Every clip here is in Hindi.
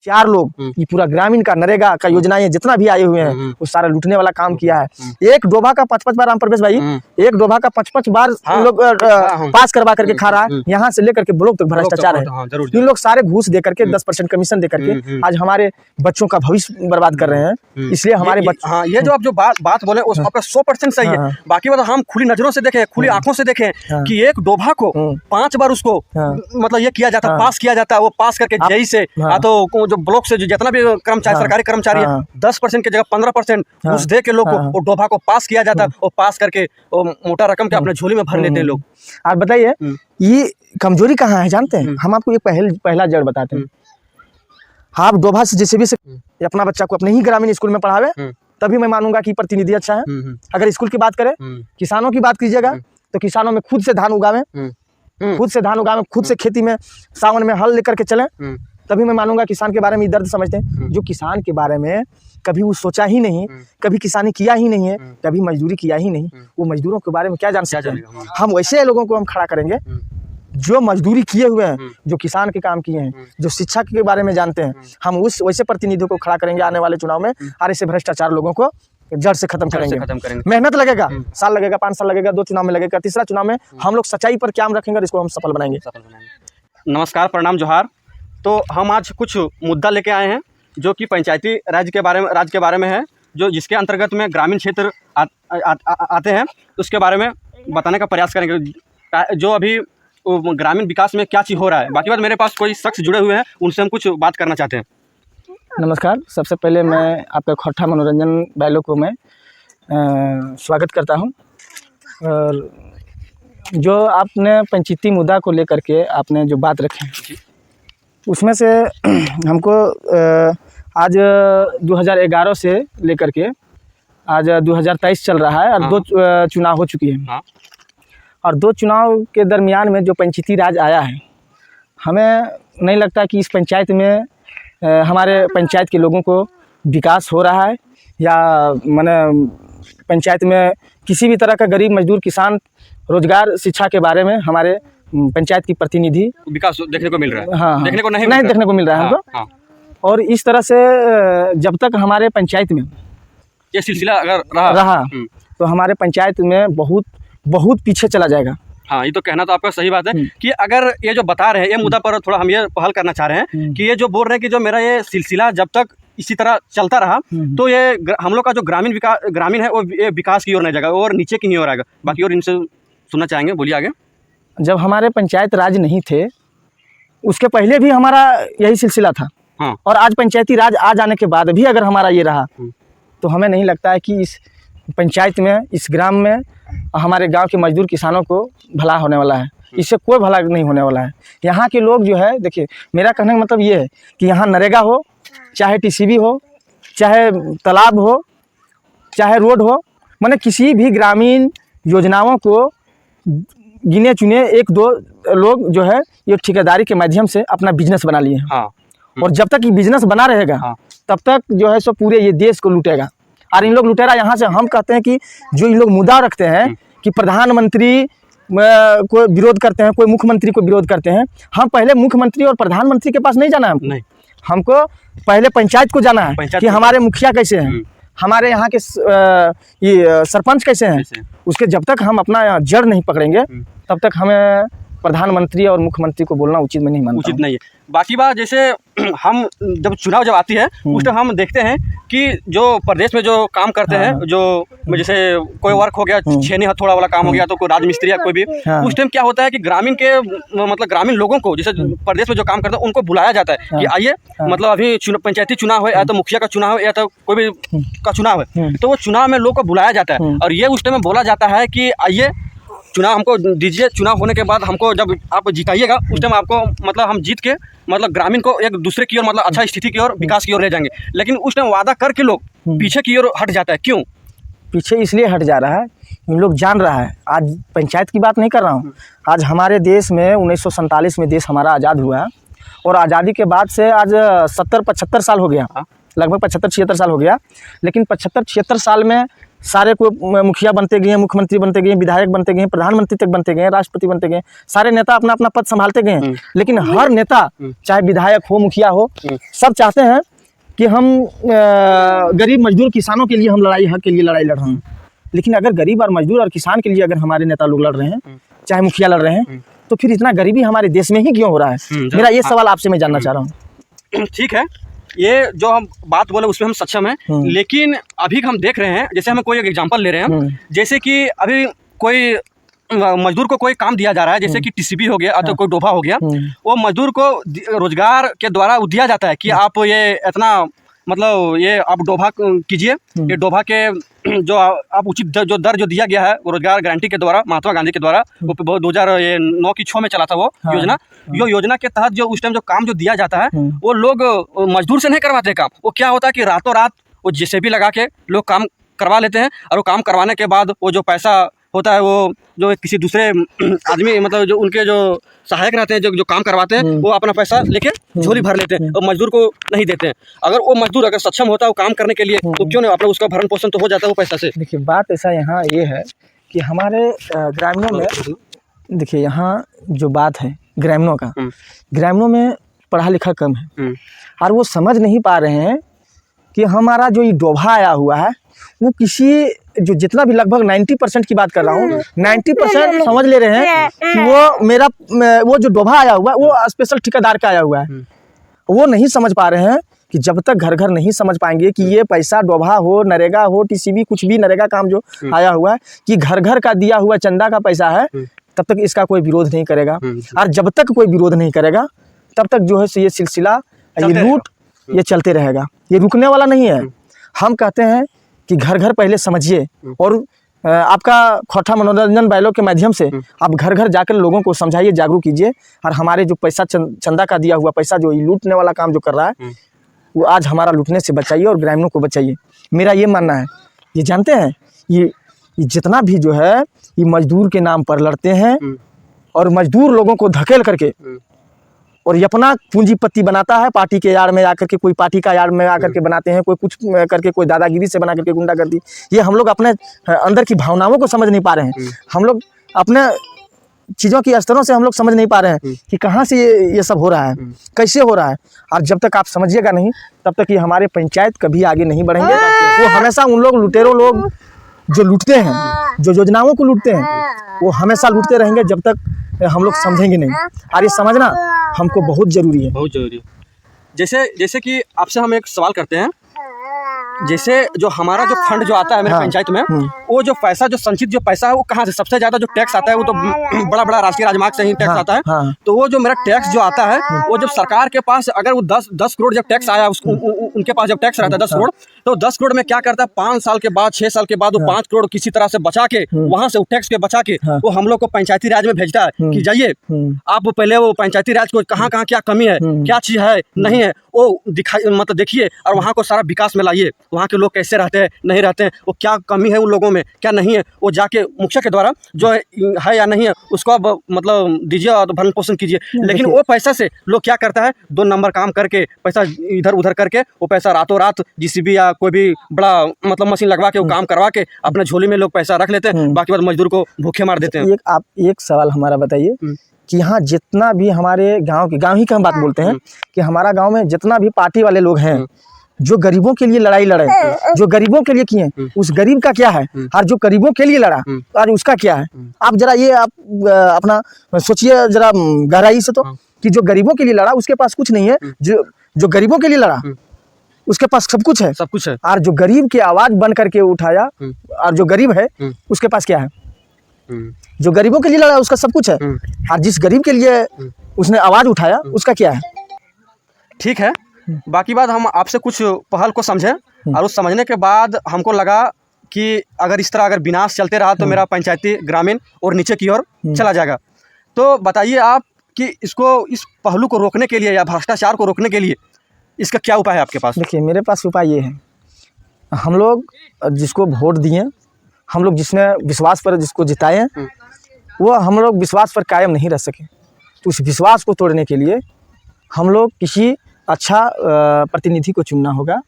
4 लोग ये पूरा ग्रामीण का नरेगा का योजनाएं जितना भी आए हुए हैं वो सारा लूटने वाला काम किया है। एक डोभा का 5-5 बार, राम प्रवेश भाई, एक डोभा का 5-5 बार इन लोग पास करवा करके खा रहा है। यहाँ से लेकर के ब्लॉक तक भ्रष्टाचार है। इन लोग सारे घूस दे करके 10% कमीशन दे करके आज हमारे बच्चों का भविष्य बर्बाद कर रहे हैं। इसलिए हमारे हाँ, ये जो आप जो बात बोले उस आपका 100% सही है। बाकी बात हम खुली नजरों से देखें, खुली आंखों से देखें कि एक डोभा को 5 बार उसको मतलब ये किया जाता है, पास किया जाता है। वो पास करके जेई से तो जो ब्लॉक से जो जितना भी कर्मचारी सरकारी कर्मचारी है 10% की जगह 15% घूस दे के लोग को डोभा को पास किया जाता है। और पास करके मोटा रकम के अपने झोली में भर लेते हैं लोग। आप बताइए ये कमजोरी कहाँ है जानते हैं? हम आपको ये पहला जड़ बताते हैं। आप डोभा से जैसे भी से अपना बच्चा को अपने ही ग्रामीण स्कूल में पढ़ावे तभी मैं मानूंगा कि प्रतिनिधि अच्छा है। अगर स्कूल की बात करें, किसानों की बात कीजिएगा तो किसानों में खुद से धान उगावे, खुद से खेती में सावन में हल लेकर के चले, तभी मैं मानूंगा किसान के बारे में दर्द समझते हैं। जो किसान के बारे में कभी वो सोचा ही नहीं, कभी किसानी किया ही नहीं है, कभी मजदूरी किया ही नहीं, वो मजदूरों के बारे में क्या जान सकते हैं? हम वैसे लोगों को हम खड़ा करेंगे जो मजदूरी किए हुए हैं, जो किसान के काम किए हैं, जो शिक्षा के बारे में जानते हैं। हम उस वैसे प्रतिनिधियों को खड़ा करेंगे आने वाले चुनाव में और ऐसे भ्रष्टाचार लोगों को जड़ से खत्म करेंगे। मेहनत लगेगा, साल लगेगा, 5 साल लगेगा, 2 चुनाव में लगेगा, तीसरा चुनाव में हम लोग सच्चाई पर क्या रखेंगे और इसको हम सफल बनाएंगे। नमस्कार, प्रणाम, जोहार। तो हम आज कुछ मुद्दा लेके आए हैं जो कि पंचायती राज के बारे में है, जो जिसके अंतर्गत में ग्रामीण क्षेत्र आते हैं। उसके बारे में बताने का प्रयास करेंगे जो अभी ग्रामीण विकास में क्या चीज़ हो रहा है। बाकी बात मेरे पास कोई शख्स जुड़े हुए हैं, उनसे हम कुछ बात करना चाहते हैं। नमस्कार, सबसे पहले मैं आपका खोट्ठा मनोरंजन बैलों को मैं स्वागत करता हूं। और जो आपने पंचायती मुद्दा को लेकर के आपने जो बात रखी उसमें से हमको आज 2011 से लेकर के आज 2023 चल रहा है और 2 चुनाव हो चुकी है। और 2 चुनाव के दरमियान में जो पंचायती राज आया है, हमें नहीं लगता कि इस पंचायत में हमारे पंचायत के लोगों को विकास हो रहा है या माने पंचायत में किसी भी तरह का गरीब मजदूर किसान रोजगार शिक्षा के बारे में हमारे पंचायत की प्रतिनिधि विकास देखने को मिल रहा है। हाँ, देखने को नहीं देखने को मिल रहा है हमको। और इस तरह से जब तक हमारे पंचायत में ये सिलसिला अगर रहा तो हमारे पंचायत में बहुत पीछे चला जाएगा। हाँ, ये तो कहना तो आपका सही बात है कि अगर ये जो बता रहे हैं, ये मुद्दा पर थोड़ा हम ये पहल करना चाह रहे हैं कि ये जो बोल रहे हैं कि जो मेरा ये सिलसिला जब तक इसी तरह चलता रहा तो ये हम लोग का जो ग्रामीण है वो ये विकास की ओर नहीं जाएगा और नीचे की ओर आएगा। बाकी और इनसे सुनना चाहेंगे, बोलिए आगे। जब हमारे पंचायत राज नहीं थे उसके पहले भी हमारा यही सिलसिला था। हाँ। और आज पंचायती राज आ जाने के बाद भी अगर हमारा ये रहा तो हमें नहीं लगता है कि इस पंचायत में, इस ग्राम में हमारे गांव के मजदूर किसानों को भला होने वाला है। इससे कोई भला नहीं होने वाला है। यहाँ के लोग जो है, देखिए मेरा कहने का मतलब ये है कि यहाँ नरेगा हो, चाहे टीसीबी हो, चाहे तालाब हो, चाहे रोड हो, माने किसी भी ग्रामीण योजनाओं को गिने चुने 1-2 लोग जो है ये ठेकेदारी के माध्यम से अपना बिजनेस बना लिए हैं। हाँ। और जब तक ये बिजनेस बना रहेगा तब तक जो है सो पूरे ये देश को लूटेगा। और इन लोग लुटेरा यहाँ से हम कहते हैं कि जो इन लोग मुद्दा रखते हैं कि प्रधानमंत्री को विरोध करते हैं, कोई मुख्यमंत्री को विरोध करते हैं, हम पहले मुख्यमंत्री और प्रधानमंत्री के पास नहीं जाना है। हमको पहले पंचायत को जाना है कि हमारे मुखिया कैसे हैं, हमारे यहाँ के ये सरपंच कैसे हैं। उसके जब तक हम अपना जड़ नहीं पकड़ेंगे तब तक हमें प्रधानमंत्री और मुख्यमंत्री को बोलना उचित में नहीं मानता। उचित नहीं है। बाकी बात जैसे हम जब आती है उस टाइम हम देखते हैं कि जो प्रदेश में जो काम करते हैं, जो जैसे कोई वर्क हो गया, छेनी हथौड़ा वाला काम हो गया, तो कोई राजमिस्त्री या कोई भी, उस टाइम क्या होता है कि ग्रामीण के मतलब ग्रामीण लोगों को जैसे प्रदेश में जो काम करते हैं उनको बुलाया जाता है कि आइए, मतलब अभी पंचायती चुनाव है या तो मुखिया का चुनाव है या तो कोई भी का चुनाव है, तो वो चुनाव में लोग को बुलाया जाता है। और ये उस टाइम में बोला जाता है कि आइए चुनाव हमको दीजिए, चुनाव होने के बाद हमको जब आप जिताइएगा उस टाइम आपको मतलब हम जीत के मतलब ग्रामीण को एक दूसरे की ओर मतलब अच्छा स्थिति की ओर, विकास की ओर ले जाएंगे। लेकिन उस टाइम वादा करके लोग पीछे की ओर हट जाता है। क्यों पीछे इसलिए हट जा रहा है, इन लोग जान रहा है। आज पंचायत की बात नहीं कर रहा हूँ, आज हमारे देश में 1947 में देश हमारा आज़ाद हुआ और आज़ादी के बाद से आज 70-75 साल हो गया, लगभग 75-76 साल हो गया। लेकिन 75-76 साल में सारे को मुखिया बनते गए, मुख्यमंत्री बनते गए, विधायक बनते गए, प्रधानमंत्री तक बनते गए, राष्ट्रपति बनते गए, सारे नेता अपना अपना पद संभालते गए। लेकिन हर नेता, चाहे विधायक हो, मुखिया हो, सब चाहते हैं कि हम गरीब मजदूर किसानों के लिए हम हक के लिए लड़ाई लड़ रहे हैं। लेकिन अगर गरीब और मजदूर और किसान के लिए अगर हमारे नेता लोग लड़ रहे हैं, चाहे मुखिया लड़ रहे हैं, तो फिर इतना गरीबी हमारे देश में ही क्यों हो रहा है? मेरा ये सवाल आपसे मैं जानना चाह रहा हूँ। ठीक है, ये जो हम बात बोले उसमें हम सक्षम हैं, लेकिन अभी हम देख रहे हैं, जैसे हमें कोई एक एग्जांपल ले रहे हैं, जैसे कि अभी कोई मजदूर को कोई काम दिया जा रहा है, जैसे कि टीसीबी हो गया, तो कोई डोभा हो गया, वो मजदूर को रोजगार के द्वारा दिया जाता है कि आप ये इतना मतलब ये आप डोभा कीजिए, ये डोभा के जो आप उचित जो दर जो दिया गया है वो रोजगार गारंटी के द्वारा, महात्मा गांधी के द्वारा, वो 2009 की 6 में चला था वो योजना। यो योजना के तहत जो उस टाइम जो काम जो दिया जाता है, वो लोग मजदूर से नहीं करवाते काम। वो क्या होता है कि रातों रात वो जेसीबी लगा के लोग काम करवा लेते हैं, और वो काम करवाने के बाद वो जो पैसा होता है, वो जो किसी दूसरे आदमी मतलब जो उनके जो सहायक रहते हैं, जो काम करवाते हैं, वो अपना पैसा लेके झोली भर लेते हैं और मजदूर को नहीं देते हैं। अगर वो मजदूर अगर सक्षम होता है वो काम करने के लिए, तो क्यों नहीं अपना उसका भरण पोषण तो हो जाता है वो पैसा से। देखिए, बात ऐसा यहाँ ये है कि हमारे ग्रामीणों में, देखिए यहाँ जो बात है ग्रामीणों का, ग्रामीणों में पढ़ा लिखा कम है, और वो समझ नहीं पा रहे हैं कि हमारा जो ये डोभा आया हुआ है, वो किसी जो जितना भी लगभग 90% की बात कर रहा हूँ, 90% समझ ले रहे हैं कि वो मेरा वो जो डोभा आया हुआ है वो स्पेशल ठेकेदार का आया हुआ है। वो नहीं समझ पा रहे हैं कि जब तक घर घर नहीं समझ पाएंगे कि ये पैसा डोभा हो, नरेगा हो, टीसीबी, कुछ भी नरेगा काम जो आया हुआ है कि घर घर का दिया हुआ चंदा का पैसा है, तब तक इसका कोई विरोध नहीं करेगा। और जब तक कोई विरोध नहीं करेगा तब तक जो है ये सिलसिला, ये लूट, ये चलते रहेगा, ये रुकने वाला नहीं है। हम कहते हैं कि घर घर पहले समझिए, और आपका खोटा मनोरंजन बैलों के माध्यम से आप घर घर जाकर लोगों को समझाइए, जागरूक कीजिए, और हमारे जो पैसा चंदा का दिया हुआ पैसा जो लूटने वाला काम जो कर रहा है, वो आज हमारा लूटने से बचाइए और ग्रामीणों को बचाइए। मेरा ये मानना है। ये जानते हैं, ये जितना भी जो है ये मजदूर के नाम पर लड़ते हैं, और मजदूर लोगों को धकेल करके और ये अपना पूंजीपति बनाता है, पार्टी के यार्ड में आकर के, कोई पार्टी का यार्ड में आकर के बनाते हैं, कोई कुछ करके, कोई दादागिरी से बना करके गुंडागर्दी। ये हम लोग अपने अंदर की भावनाओं को समझ नहीं पा रहे हैं। हम लोग अपने चीज़ों की स्तरों से हम लोग समझ नहीं पा रहे हैं कि कहाँ से ये सब हो रहा है, कैसे हो रहा है। और जब तक आप समझिएगा नहीं, तब तक ये हमारे पंचायत कभी आगे नहीं बढ़ेंगे। वो हमेशा उन लोग लुटेरों लोग जो लूटते हैं, जो योजनाओं को लूटते हैं, वो हमेशा लूटते रहेंगे जब तक हम लोग समझेंगे नहीं। और ये समझना हमको बहुत ज़रूरी है, बहुत ज़रूरी है। जैसे कि आपसे हम एक सवाल करते हैं, जैसे जो हमारा जो फंड जो आता है मेरे पंचायत में, वो जो पैसा जो संचित जो पैसा है वो कहाँ से सबसे ज्यादा जो टैक्स आता है, वो तो बड़ा बड़ा राष्ट्रीय राजमार्ग से ही टैक्स आता है। तो वो जो मेरा टैक्स जो आता है, वो जब सरकार के पास अगर वो 10 करोड़ जब टैक्स आया, उनके पास जब टैक्स रहता है 10 करोड़, तो 10 करोड़ में क्या करता है, 5 साल के बाद 6 साल के बाद वो 5 करोड़ किसी तरह से बचा के, वहां से टैक्स के बचा के वो हम लोग को पंचायती राज में भेजता है कि जाइए आप पहले वो पंचायती राज को कहाँ कहाँ क्या कमी है, क्या चीज है नहीं है, वो दिखाई मतलब देखिए, और वहाँ को सारा विकास में लाइए। वहाँ के लोग कैसे रहते हैं, नहीं रहते हैं, वो क्या कमी है उन लोगों में, क्या नहीं है, वो जाके मुखिया के द्वारा जो है या नहीं है उसको अब मतलब दीजिए और भरण पोषण कीजिए। लेकिन वो पैसा से लोग क्या करता है, 2 नंबर काम करके पैसा इधर उधर करके वो पैसा रातों रात जीसीबी या कोई भी बड़ा मतलब मशीन लगवा के वो काम करवा के अपने झोली में लोग पैसा रख लेते हैं, बाकी बाद मजदूर को भूखे मार देते हैं। आप एक सवाल हमारा बताइए कि यहाँ जितना भी हमारे गांव ही की हम बात बोलते हैं कि हमारा गांव में जितना भी पार्टी वाले लोग हैं जो गरीबों के लिए लड़ाई लड़े, जो गरीबों के लिए किए, उस गरीब का क्या है, और जो गरीबों के लिए लड़ा और उसका क्या है। आप जरा ये आप अपना सोचिए जरा गहराई से, तो कि जो गरीबों के लिए लड़ा उसके पास कुछ नहीं है, जो गरीबों के लिए लड़ा उसके पास सब कुछ है, सब कुछ है। और जो गरीब की आवाज बन करके उठाया, और जो गरीब है उसके पास क्या है, जो गरीबों के लिए लड़ा उसका सब कुछ है, और जिस गरीब के लिए उसने आवाज उठाया उसका क्या है। ठीक है, बाकी बात हम आपसे कुछ पहल को समझें, और उस समझने के बाद हमको लगा कि अगर इस तरह अगर विनाश चलते रहा तो मेरा पंचायती ग्रामीण और नीचे की ओर चला जाएगा। तो बताइए आप कि इसको, इस पहलू को रोकने के लिए या भ्रष्टाचार को रोकने के लिए इसका क्या उपाय है आपके पास? देखिए, मेरे पास उपाय ये है, हम लोग जिसको वोट दिए, हम लोग जिसने विश्वास पर जिसको जिताए, वो हम लोग विश्वास पर कायम नहीं रह सके। तो उस विश्वास को तोड़ने के लिए हम लोग किसी अच्छा प्रतिनिधि को चुनना होगा,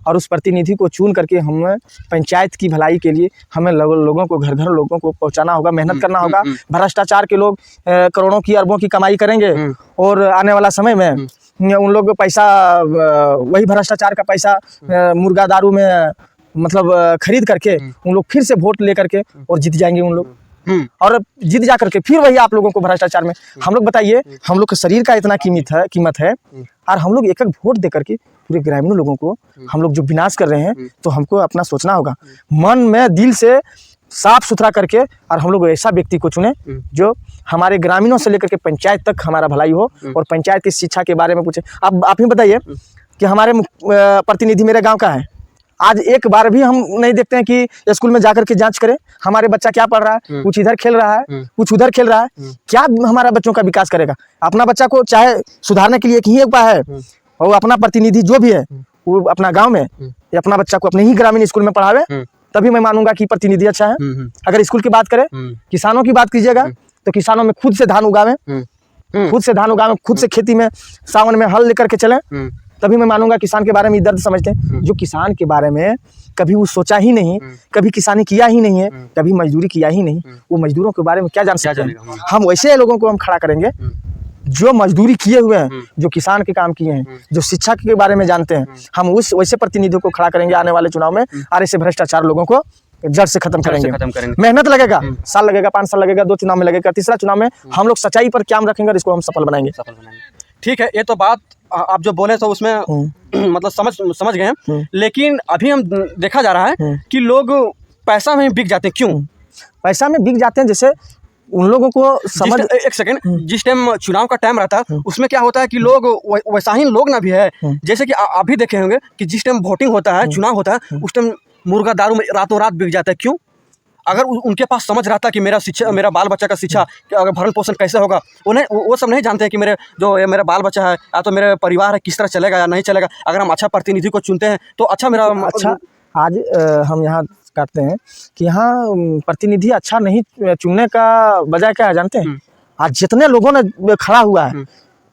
और उस प्रतिनिधि को चुन करके हमें पंचायत की भलाई के लिए हमें लोगों को घर घर लोगों को पहुंचाना होगा, मेहनत करना होगा। भ्रष्टाचार के लोग करोड़ों की अरबों की कमाई करेंगे और आने वाला समय में उन लोग पैसा वही भ्रष्टाचार का पैसा मुर्गा दारू में मतलब खरीद करके उन लोग फिर से वोट ले करके और जीत जाएंगे उन लोग, और जीत जा करके फिर वही आप लोगों को भ्रष्टाचार में। हम लोग बताइए, हम लोग के शरीर का इतना कीमत है और हम लोग एक एक वोट दे करके पूरे ग्रामीण लोगों को हम लोग जो विनाश कर रहे हैं, तो हमको अपना सोचना होगा, मन में दिल से साफ सुथरा करके, और हम लोग ऐसा व्यक्ति को चुने जो हमारे ग्रामीणों से लेकर के पंचायत तक हमारा भलाई हो और पंचायत की शिक्षा के बारे में पूछे। अब आप ही बताइए कि हमारे प्रतिनिधि मेरे गाँव का है, आज एक बार भी हम नहीं देखते हैं कि स्कूल में जाकर के जांच करें हमारे बच्चा क्या पढ़ रहा है, कुछ इधर खेल रहा है, कुछ उधर खेल रहा है, क्या हमारा बच्चों का विकास करेगा। अपना बच्चा को चाहे सुधारने के लिए एक ही उपाय है, और अपना प्रतिनिधि जो भी है वो अपना गांव में या अपना बच्चा को अपने ही ग्रामीण स्कूल में पढ़ावे, तभी मैं मानूंगा कि प्रतिनिधि अच्छा है। अगर स्कूल की बात करें, किसानों की बात कीजिएगा तो किसानों में खुद से धान उगावे, खुद से खेती में सावन में हल लेकर के चले, तभी मैं मानूंगा किसान के बारे में दर्द समझते हैं। जो किसान के बारे में कभी वो सोचा ही नहीं, कभी किसानी किया ही नहीं है, कभी मजदूरी किया ही नहीं, वो मजदूरों के बारे में क्या जान सकते हैं। हम वैसे लोगों को हम खड़ा करेंगे जो मजदूरी किए हुए हैं, जो किसान के काम किए हैं, जो शिक्षा के बारे में जानते हैं। हम उस वैसे प्रतिनिधियों को खड़ा करेंगे आने वाले चुनाव में, और ऐसे भ्रष्टाचार लोगों को जड़ से खत्म करेंगे। मेहनत लगेगा, साल लगेगा, 5 साल लगेगा, 2 चुनाव में लगेगा, तीसरा चुनाव में हम लोग सच्चाई पर क्याम रखेंगे और इसको हम सफल बनाएंगे। ठीक है, ये तो बात आप जो बोले तो उसमें मतलब समझ गए हैं, लेकिन अभी हम देखा जा रहा है कि लोग पैसा में बिक जाते हैं। क्यों पैसा में बिक जाते हैं? जैसे उन लोगों को समझ, एक सेकंड, जिस टाइम चुनाव का टाइम रहता है उसमें क्या होता है कि लोग वैसा ही लोग ना भी है, जैसे कि आप भी देखे होंगे कि जिस टाइम वोटिंग होता है, चुनाव होता है, उस टाइम मुर्गा दारू में रातों रात बिक जाता है। क्यों? अगर उनके पास समझ रहता कि मेरा बाल बच्चा का शिक्षा अगर भरण पोषण कैसे होगा, वो सब नहीं जानते हैं कि मेरा बाल बच्चा है या तो मेरे परिवार है किस तरह चलेगा या नहीं चलेगा। अगर हम अच्छा प्रतिनिधि को चुनते हैं तो अच्छा आज हम यहाँ काटते हैं कि यहाँ प्रतिनिधि अच्छा नहीं चुनने का वजह क्या है जानते हैं? आज जितने लोगों ने खड़ा हुआ है,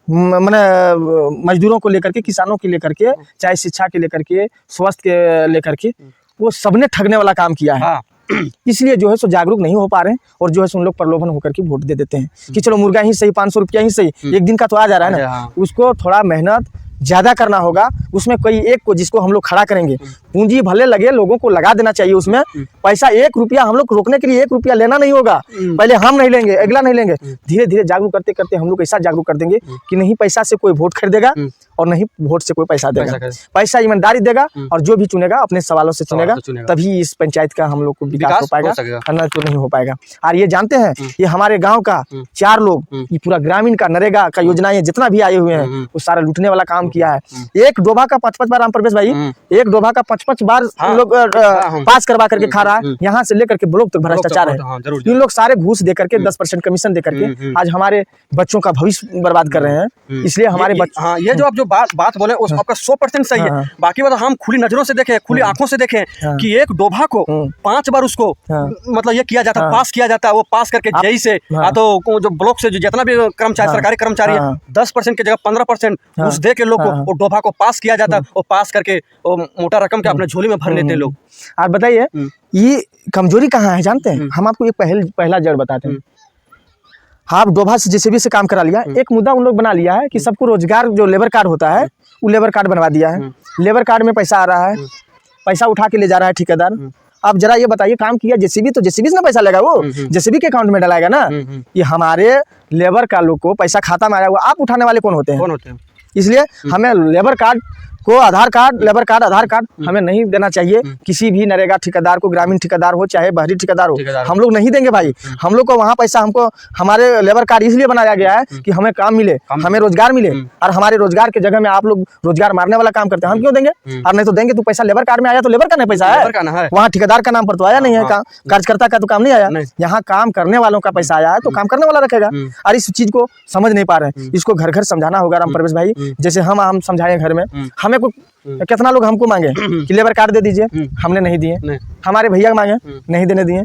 मैंने मजदूरों को लेकर के, किसानों के लेकर के, चाहे शिक्षा के लेकर के, स्वास्थ्य के लेकर के, वो सबने ठगने वाला काम किया है। इसलिए जो है सो जागरूक नहीं हो पा रहे हैं, और जो है सो उन लोग प्रलोभन होकर के वोट दे देते हैं कि चलो मुर्गा ही सही, 500 रुपया ही सही, एक दिन का तो आ जा रहा है ना। उसको थोड़ा मेहनत ज़्यादा करना होगा। उसमें कोई एक को जिसको हम लोग खड़ा करेंगे, पूंजी भले लगे, लोगों को लगा देना चाहिए। उसमें पैसा 1 रुपया हम लोग रोकने के लिए 1 रुपया लेना नहीं होगा। पहले हम नहीं लेंगे, अगला नहीं लेंगे, धीरे धीरे जागरूक करते करते हम लोग ऐसा जागरूक कर देंगे कि नहीं पैसा से कोई वोट खरीदेगा और नहीं वोट से कोई पैसा देगा। पैसा ईमानदारी देगा, और जो भी चुनेगा अपने सवालों से चुनेगा, तभी इस पंचायत का हम लोग को विकास हो पाएगा, वरना तो नहीं हो पाएगा। और ये जानते हैं, ये हमारे गाँव का 4 लोग, ये पूरा ग्रामीण का नरेगा का योजनाएं जितना भी आए हुए हैं, वो सारा लूटने वाला काम किया है। एक डोभा का 5-5 बार, राम प्रवेश भाई, एक डोभा का 5-5 बार लोग पास करवा करके खा रहा है। यहाँ से लेकर के ब्लॉक तक भ्रष्टाचार है। इन लोग सारे घूस दे करके 10% कमीशन दे करके आज हमारे बच्चों का भविष्य बर्बाद कर रहे हैं। इसलिए हमारे बच्चे, ये जो आप जो बात बोले उस आपका 100% सही है। बाकी बात हम खुली नजरों से देखें, खुली आंखों से देखें कि एक डोभा को 5 बार उसको मतलब ये किया जाता है, पास किया जाता है। वो पास करके जेई से तो जो ब्लॉक से जितना भी कर्मचारी, सरकारी कर्मचारी है, 10% की जगह 15% घूस दे के लोग को डोभा को पास किया जाता है। वो पास करके वो मोटा रकम के अपने झोली में भर लेते हैं लोग। आप बताइए ये कमजोरी कहाँ है जानते हैं? हम आपको एक पहला जड़ बताते हैं। आप डोभा से जेसीबी से काम करा लिया, एक मुद्दा उन लोग बना लिया है कि सबको रोजगार, जो लेबर कार्ड होता है वो लेबर कार्ड बनवा दिया है। लेबर कार्ड में पैसा आ रहा है, पैसा उठा के ले जा रहा है ठेकेदार। अब जरा ये बताइए, काम किया जेसीबी तो जेसीबी से ना पैसा लेगा, वो जेसीबी के अकाउंट में डलाएगा ना। ये हमारे लेबर का लोग को पैसा खाता में आया हुआ, आप उठाने वाले कौन होते हैं? इसलिए हमें लेबर कार्ड को आधार कार्ड, लेबर कार्ड, आधार कार्ड हमें नहीं देना चाहिए किसी भी नरेगा ठेकेदार को, ग्रामीण ठेकेदार हो चाहे बाहरी ठेकेदार हो। हम लोग नहीं देंगे भाई। हम लोग को वहाँ पैसा, हमको हमारे लेबर कार्ड इसलिए बनाया गया है कि हमें काम मिले, हमें रोजगार मिले, और हमारे रोजगार के जगह में आप लोग रोजगार मारने वाला काम करते हैं। हम क्यों देंगे? और नहीं तो देंगे तो पैसा लेबर कार्ड में आया तो लेबर का नहीं पैसा है, वहाँ ठेकेदार का नाम पर तो आया नहीं है, कार्यकर्ता का तो काम नहीं आया। यहाँ काम करने वालों का पैसा आया है तो काम करने वाला रखेगा। और इस चीज को समझ नहीं पा रहे हैं, इसको घर घर समझाना होगा राम प्रवेश भाई। जैसे हम समझाएं घर में, हमें कोई तो कितना लोग हमको मांगे कि लेबर कार्ड दे दीजिए, हमने नहीं दिए। हमारे भैया मांगे, नहीं देने दिए।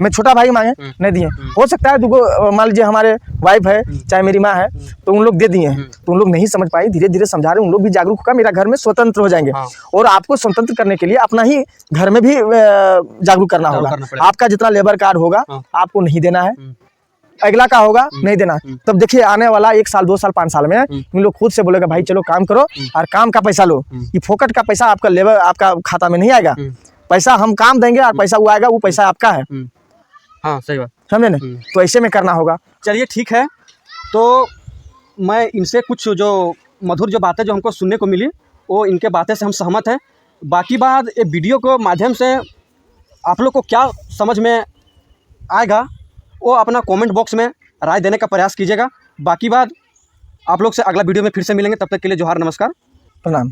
मैं छोटा भाई मांगे, नहीं दिए। हो सकता है दुगो मान लीजिए हमारे वाइफ है चाहे मेरी माँ है तो उन लोग दे दिए हैं, तो उन लोग नहीं समझ पाई। धीरे धीरे समझा रहे, उन लोग भी जागरूक होकर मेरा घर में स्वतंत्र हो जाएंगे। और आपको स्वतंत्र करने के लिए अपना ही घर में भी जागरूक करना होगा। आपका जितना लेबर कार्ड होगा आपको नहीं देना है, अगला का होगा नहीं देना। तब देखिए आने वाला 1 साल 2 साल 5 साल में इन लोग खुद से बोलेगा भाई चलो काम करो और काम का पैसा लो। ये फोकट का पैसा आपका लेबर आपका खाता में नहीं आएगा। पैसा हम काम देंगे और पैसा वो आएगा, वो पैसा आपका है। हाँ सही बात, समझे ना? तो ऐसे में करना होगा। चलिए ठीक है, तो मैं इनसे कुछ जो मधुर जो बातें जो हमको सुनने को मिली वो इनके बातें से हम सहमत हैं। बाकी बात ये वीडियो को माध्यम से आप लोग को क्या समझ में आएगा वो अपना कमेंट बॉक्स में राय देने का प्रयास कीजिएगा। बाकी बात आप लोग से अगला वीडियो में फिर से मिलेंगे, तब तक के लिए जोहार, नमस्कार, प्रणाम।